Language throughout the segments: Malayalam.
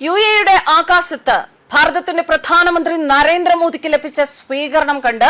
യുഎഇയുടെ ആകാശത്ത് ഭാരതത്തിന്റെ പ്രധാനമന്ത്രി നരേന്ദ്രമോദിക്ക് ലഭിച്ച സ്വീകരണം കണ്ട്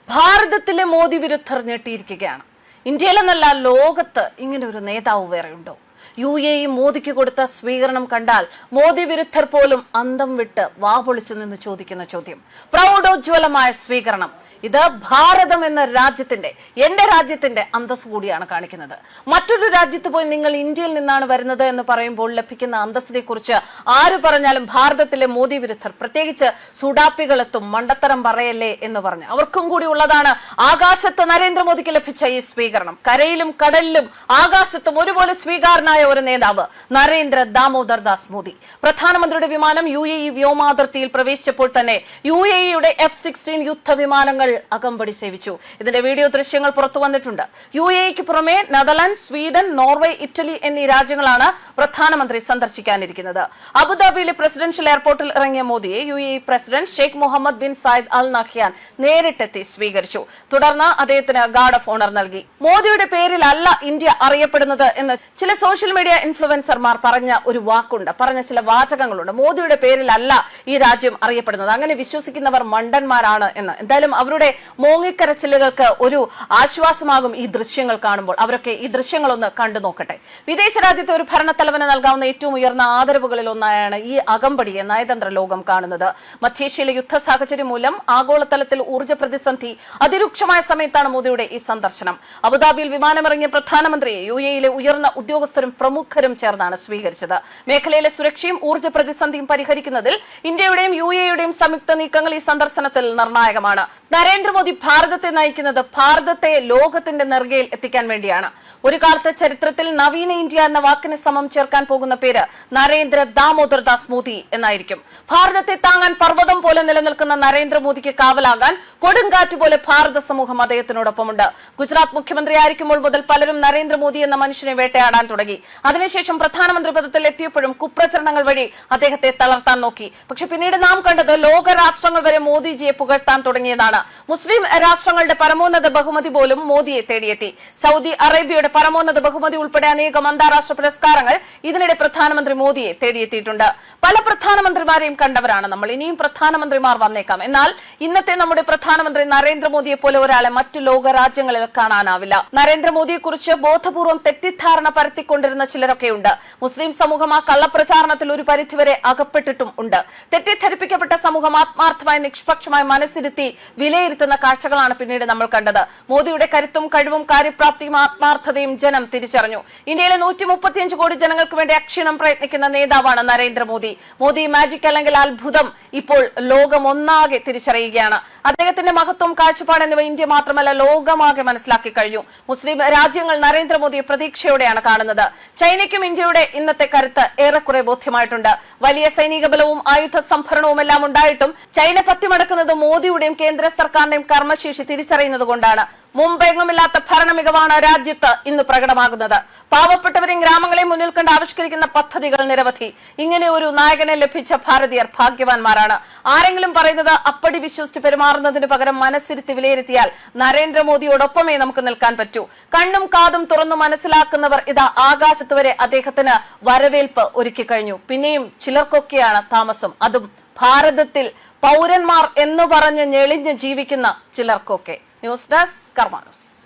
ഭാരതത്തിലെ മോദി വിരുദ്ധർ ഞെട്ടിയിരിക്കുകയാണ്. ഇന്ത്യയിലെന്നല്ല, ലോകത്ത് ഇങ്ങനെ ഒരു നേതാവ് വേറെയുണ്ടോ? യുഎഇ മോദിക്ക് കൊടുത്ത സ്വീകരണം കണ്ടാൽ മോദി വിരുദ്ധർ പോലും അന്തം വിട്ട് വാപൊളിച്ചു നിന്ന് ചോദിക്കുന്ന ചോദ്യം. പ്രൗഢോജ്വലമായ സ്വീകരണം. ഇത് ഭാരതം എന്ന രാജ്യത്തിന്റെ, എന്റെ രാജ്യത്തിന്റെ അന്തസ് കൂടിയാണ് കാണിക്കുന്നത്. മറ്റൊരു രാജ്യത്ത് പോയി നിങ്ങൾ ഇന്ത്യയിൽ നിന്നാണ് വരുന്നത് എന്ന് പറയുമ്പോൾ ലഭിക്കുന്ന അന്തസ്സിനെ കുറിച്ച് ആര് പറഞ്ഞാലും ഭാരതത്തിലെ മോദി വിരുദ്ധർ, പ്രത്യേകിച്ച് സുഡാപ്പികളെത്തും മണ്ടത്തരം പറയല്ലേ എന്ന് പറഞ്ഞ് അവർക്കും കൂടി ഉള്ളതാണ് ആകാശത്ത് നരേന്ദ്രമോദിക്ക് ലഭിച്ച ഈ സ്വീകരണം. കരയിലും കടലിലും ആകാശത്തും ഒരുപോലെ സ്വീകാരനായ ഒരു നേതാവ് നരേന്ദ്ര ദാമോദർ ദാസ് മോദി. പ്രധാനമന്ത്രിയുടെ വിമാനം യുഎഇ വ്യോമാതിർത്തിയിൽ പ്രവേശിച്ചപ്പോൾ തന്നെ യുഎഇയുടെ F-16 യുദ്ധവിമാനങ്ങൾ അകമ്പടി സേവിച്ചു. ഇതിന്റെ വീഡിയോ ദൃശ്യങ്ങൾ പുറത്തു വന്നിട്ടുണ്ട്. യുഎഇക്ക് പുറമെ നെതർലൻഡ്, സ്വീഡൻ, നോർവേ, ഇറ്റലി എന്നീ രാജ്യങ്ങളാണ് പ്രധാനമന്ത്രി സന്ദർശിക്കാനിരിക്കുന്നത്. അബുദാബിയിലെ പ്രസിഡൻഷ്യൽ എയർപോർട്ടിൽ ഇറങ്ങിയ മോദിയെ UAE president Sheikh Mohamed bin Zayed Al Nahyan നേരിട്ടെത്തി സ്വീകരിച്ചു. തുടർന്ന് അദ്ദേഹത്തിന് ഗാർഡ് ഓഫ് ഓണർ നൽകി. മോദിയുടെ പേരിലല്ല ഇന്ത്യ അറിയപ്പെടുന്നത് എന്ന് ചില സോഷ്യൽ മീഡിയ ഇൻഫ്ലുവൻസർമാർ പറഞ്ഞ ഒരു വാക്കുണ്ട്, പറഞ്ഞ ചില വാചകങ്ങളുണ്ട്. മോദിയുടെ പേരിലല്ല ഈ രാജ്യം അറിയപ്പെടുന്നത്. അങ്ങനെ വിശ്വസിക്കുന്നവർ മണ്ടന്മാരാണ് എന്ന്. എന്തായാലും അവരുടെ മോങ്ങിക്കരച്ചിലുകൾക്ക് ഒരു ആശ്വാസമാകും ഈ ദൃശ്യങ്ങൾ കാണുമ്പോൾ. അവരൊക്കെ ഈ ദൃശ്യങ്ങളൊന്ന് കണ്ടു നോക്കട്ടെ. വിദേശ രാജ്യത്തെ ഒരു ഭരണത്തലവന് നൽകാവുന്ന ഏറ്റവും ഉയർന്ന ആദരവുകളിൽ ഒന്നായാണ് ഈ അകമ്പടിയെ നയതന്ത്ര ലോകം കാണുന്നത്. മധ്യേഷ്യയിലെ യുദ്ധ സാഹചര്യം മൂലം ആഗോളതലത്തിൽ ഊർജ്ജ പ്രതിസന്ധി അതിരൂക്ഷമായ സമയത്താണ് മോദിയുടെ ഈ സന്ദർശനം. അബുദാബിയിൽ വിമാനമിറങ്ങിയ പ്രധാനമന്ത്രിയെ യുഎഇയിലെ ഉയർന്ന ഉദ്യോഗസ്ഥരും പ്രമുഖരും ചേർന്നാണ് സ്വീകരിച്ചത്. മേഖലയിലെ സുരക്ഷയും ഊർജ്ജ പ്രതിസന്ധിയും പരിഹരിക്കുന്നതിൽ ഇന്ത്യയുടെയും യുഎഇയുടെയും സംയുക്ത നീക്കങ്ങൾ ഈ സന്ദർശനത്തിൽ നിർണായകമാണ്. നരേന്ദ്രമോദി ഭാരതത്തെ നയിക്കുന്നത് ഭാരതത്തെ ലോകത്തിന്റെ നെറുകയിൽ എത്തിക്കാൻ വേണ്ടിയാണ്. ഒരു കാലത്ത് ചരിത്രത്തിൽ നവീന ഇന്ത്യ എന്ന വാക്കിന് സമം ചേർക്കാൻ പോകുന്ന പേര് നരേന്ദ്ര ദാമോദർ ദാസ് മോദി എന്നായിരിക്കും. ഭാരതത്തെ താങ്ങാൻ പർവ്വതം പോലെ നിലനിൽക്കുന്ന നരേന്ദ്രമോദിക്ക് കാവലാകാൻ കൊടുങ്കാറ്റ് പോലെ ഭാരത സമൂഹം അദ്ദേഹത്തിനോടൊപ്പമുണ്ട്. ഗുജറാത്ത് മുഖ്യമന്ത്രി ആയിരിക്കുമ്പോൾ മുതൽ പലരും നരേന്ദ്രമോദി എന്ന മനുഷ്യനെ വേട്ടയാടാൻ തുടങ്ങി. അതിനുശേഷം പ്രധാനമന്ത്രി പദത്തിൽ എത്തിയപ്പോഴും കുപ്രചരണങ്ങൾ വഴി അദ്ദേഹത്തെ തളർത്താൻ നോക്കി. പക്ഷെ പിന്നീട് നാം കണ്ടത് ലോക രാഷ്ട്രങ്ങൾ വരെ മോദിജിയെ പുകഴ്ത്താൻ തുടങ്ങിയതാണ്. മുസ്ലിം രാഷ്ട്രങ്ങളുടെ പരമോന്നത ബഹുമതി പോലും മോദിയെ തേടിയെത്തി. സൗദി അറേബ്യയുടെ പരമോന്നത ബഹുമതി ഉൾപ്പെടെ അനേകം അന്താരാഷ്ട്ര പുരസ്കാരങ്ങൾ ഇതിനിടെ പ്രധാനമന്ത്രി മോദിയെ തേടിയെത്തിയിട്ടുണ്ട്. പല പ്രധാനമന്ത്രിമാരെയും കണ്ടവരാണ് നമ്മൾ. ഇനിയും പ്രധാനമന്ത്രിമാർ വന്നേക്കാം. എന്നാൽ ഇന്നത്തെ നമ്മുടെ പ്രധാനമന്ത്രി നരേന്ദ്രമോദിയെ പോലെ ഒരാളെ മറ്റു ലോക രാജ്യങ്ങളിൽ കാണാനാവില്ല. നരേന്ദ്രമോദിയെ കുറിച്ച് ബോധപൂർവം തെറ്റിദ്ധാരണ പരത്തിക്കൊണ്ടിരുന്ന ചിലരൊക്കെയുണ്ട്. മുസ്ലിം സമൂഹം ആ കള്ളപ്രചാരണത്തിൽ ഒരു പരിധിവരെ അകപ്പെട്ടിട്ടും ഉണ്ട്. തെറ്റിദ്ധരിപ്പിക്കപ്പെട്ട സമൂഹം ആത്മാർത്ഥമായി നിഷ്പക്ഷമായി മനസ്സിരുത്തി വിലയിരുത്തുന്ന കാഴ്ചകളാണ് പിന്നീട് നമ്മൾ കണ്ടത്. മോദിയുടെ കരുത്തും കഴിവും കാര്യപ്രാപ്തിയും ആത്മാർത്ഥതയും ജനം തിരിച്ചറിഞ്ഞു. ഇന്ത്യയിലെ 135 കോടി ജനങ്ങൾക്ക് വേണ്ടി അക്ഷീണം പ്രയത്നിക്കുന്ന നേതാവാണ് നരേന്ദ്രമോദി. മോദി മാജിക് അല്ലെങ്കിൽ അത്ഭുതം ഇപ്പോൾ ലോകം ഒന്നാകെ തിരിച്ചറിയുകയാണ്. അദ്ദേഹത്തിന്റെ മഹത്വം, കാഴ്ചപ്പാട് എന്നിവ ഇന്ത്യ മാത്രമല്ല ലോകമാകെ മനസ്സിലാക്കി കഴിഞ്ഞു. മുസ്ലിം രാജ്യങ്ങൾ നരേന്ദ്രമോദിയെ പ്രതീക്ഷയോടെയാണ് കാണുന്നത്. ചൈനയ്ക്കും ഇന്ത്യയുടെ ഇന്നത്തെ കരുത്ത് ഏറെക്കുറെ ബോധ്യമായിട്ടുണ്ട്. വലിയ സൈനിക ബലവും ആയുധ സംഭരണവും എല്ലാം ഉണ്ടായിട്ടും ചൈന പത്തിമടക്കുന്നത് മോദിയുടെയും കേന്ദ്ര സർക്കാരിന്റെയും കർമ്മശേഷി തിരിച്ചറിയുന്നത് കൊണ്ടാണ്. മുമ്പെങ്ങുമില്ലാത്ത ഭരണ മികവാണ് രാജ്യത്ത് ഇന്ന് പ്രകടമാകുന്നത്. പാവപ്പെട്ടവരെയും ഗ്രാമങ്ങളെയും മുന്നിൽ കണ്ട് ആവിഷ്കരിക്കുന്ന പദ്ധതികൾ നിരവധി. ഇങ്ങനെ ഒരു നായകനെ ലഭിച്ച ഭാരതീയർ ഭാഗ്യവാന്മാരാണ്. ആരെങ്കിലും പറയുന്നത് അപ്പടി വിശ്വസിച്ച് പെരുമാറുന്നതിന് പകരം മനസ്സിരുത്തി വിലയിരുത്തിയാൽ നരേന്ദ്രമോദിയോടൊപ്പമേ നമുക്ക് നിൽക്കാൻ പറ്റൂ. കണ്ണും കാതും തുറന്നു മനസ്സിലാക്കുന്നവർ ഇതാ ആകാശത്ത് വരെ അദ്ദേഹത്തിന് വരവേൽപ്പ് ഒരുക്കി കഴിഞ്ഞു. പിന്നെയും ചിലർക്കൊക്കെയാണ് താമസം, അതും ഭാരതത്തിൽ പൗരന്മാർ എന്ന് പറഞ്ഞ് ഞെളിഞ്ഞ് ജീവിക്കുന്ന ചിലർക്കൊക്കെ. ന്യൂസ് ഡെസ്ക് കർമ്മ ന്യൂസ്.